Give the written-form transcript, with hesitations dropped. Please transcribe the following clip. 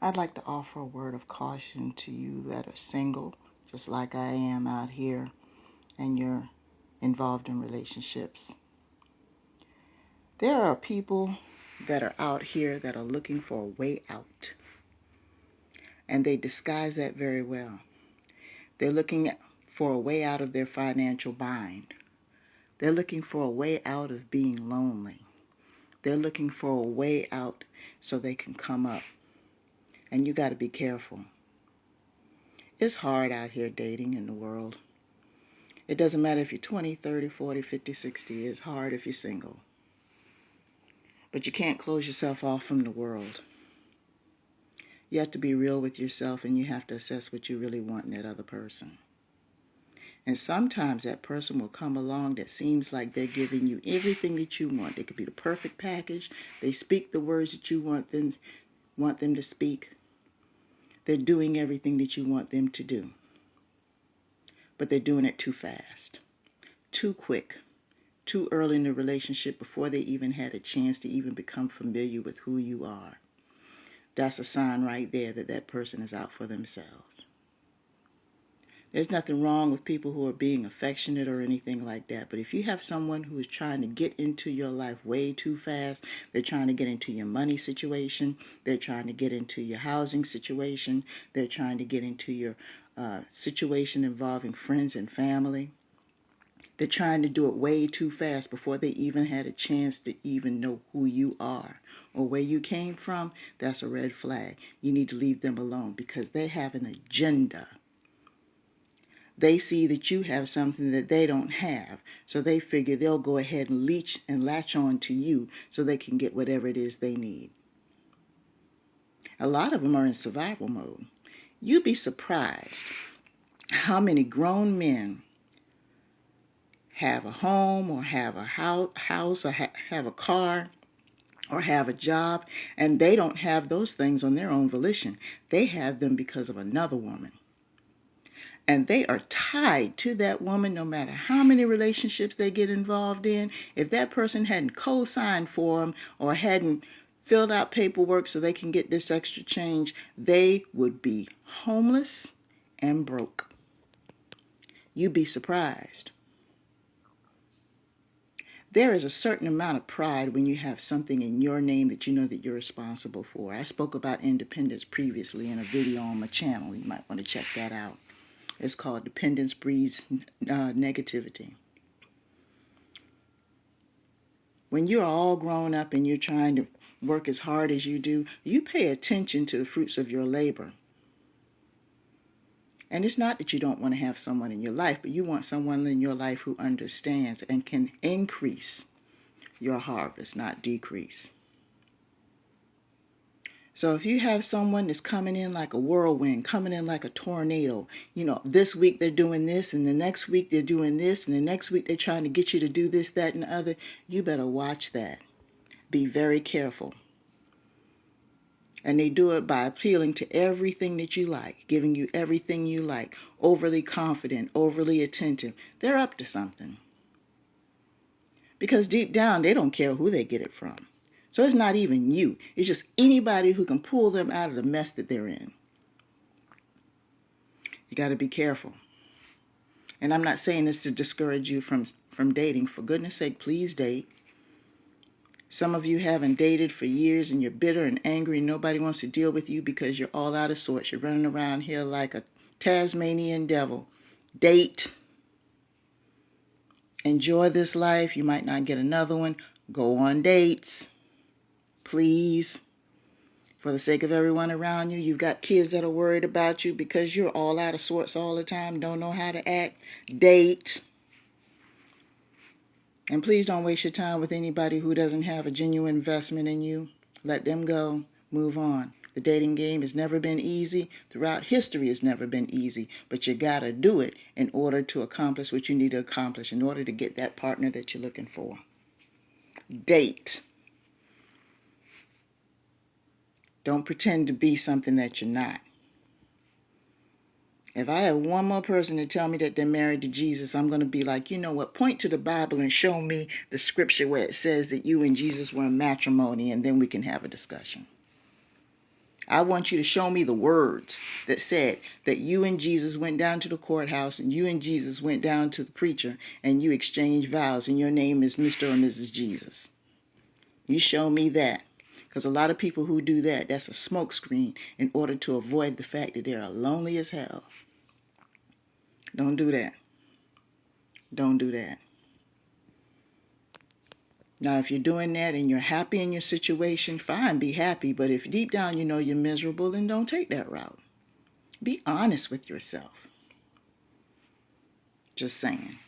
I'd like to offer a word of caution to you that are single, just like I am out here, and you're involved in relationships. There are people that are out here that are looking for a way out, and they disguise that very well. They're looking for a way out of their financial bind. They're looking for a way out of being lonely. They're looking for a way out so they can come up. And you got to be careful. It's hard out here dating in the world. It doesn't matter if you're 20, 30, 40, 50, 60. It's hard if you're single. But you can't close yourself off from the world. You have to be real with yourself, and you have to assess what you really want in that other person. And sometimes that person will come along that seems like they're giving you everything that you want. They could be the perfect package. They speak the words that you want them to speak. They're doing everything that you want them to do. But they're doing it too fast, too quick, too early in the relationship before they even had a chance to even become familiar with who you are. That's a sign right there that that person is out for themselves. There's nothing wrong with people who are being affectionate or anything like that. But if you have someone who is trying to get into your life way too fast, they're trying to get into your money situation, they're trying to get into your housing situation, they're trying to get into your situation involving friends and family, they're trying to do it way too fast before they even had a chance to even know who you are or where you came from. That's a red flag. You need to leave them alone because they have an agenda. They see that you have something that they don't have, so they figure they'll go ahead and leech and latch on to you so they can get whatever it is they need. A lot of them are in survival mode. You'd be surprised how many grown men have a home or have a house or have a car or have a job, and they don't have those things on their own volition. They have them because of another woman. And they are tied to that woman no matter how many relationships they get involved in. If that person hadn't co-signed for them or hadn't filled out paperwork so they can get this extra change, they would be homeless and broke. You'd be surprised. There is a certain amount of pride when you have something in your name that you know that you're responsible for. I spoke about independence previously in a video on my channel. You might want to check that out. It's called Dependence Breeds Negativity. When you're all grown up and you're trying to work as hard as you do, you pay attention to the fruits of your labor. And it's not that you don't want to have someone in your life, but you want someone in your life who understands and can increase your harvest, not decrease. So if you have someone that's coming in like a whirlwind, coming in like a tornado, this week they're doing this, and the next week they're doing this, and the next week they're trying to get you to do this, that, and the other, you better watch that. Be very careful. And they do it by appealing to everything that you like, giving you everything you like, overly confident, overly attentive. They're up to something. Because deep down, they don't care who they get it from. So it's not even you. It's just anybody who can pull them out of the mess that they're in. You got to be careful. And I'm not saying this to discourage you from dating. For goodness sake, please date. Some of you haven't dated for years and you're bitter and angry and nobody wants to deal with you because you're all out of sorts. You're running around here like a Tasmanian devil. Date. Enjoy this life. You might not get another one. Go on dates. Please. For the sake of everyone around you. You've got kids that are worried about you because you're all out of sorts all the time. Don't know how to act. Date. And please don't waste your time with anybody who doesn't have a genuine investment in you. Let them go. Move on. The dating game has never been easy. Throughout history, it's never been easy. But you got to do it in order to accomplish what you need to accomplish, in order to get that partner that you're looking for. Date. Don't pretend to be something that you're not. If I have one more person to tell me that they're married to Jesus, I'm going to be like, you know what, point to the Bible and show me the scripture where it says that you and Jesus were in matrimony, and then we can have a discussion. I want you to show me the words that said that you and Jesus went down to the courthouse and you and Jesus went down to the preacher and you exchanged vows and your name is Mr. or Mrs. Jesus. You show me that. Because a lot of people who do that, that's a smokescreen in order to avoid the fact that they're lonely as hell. Don't do that. Don't do that. Now, if you're doing that and you're happy in your situation, fine, be happy. But if deep down you know you're miserable, then don't take that route. Be honest with yourself. Just saying.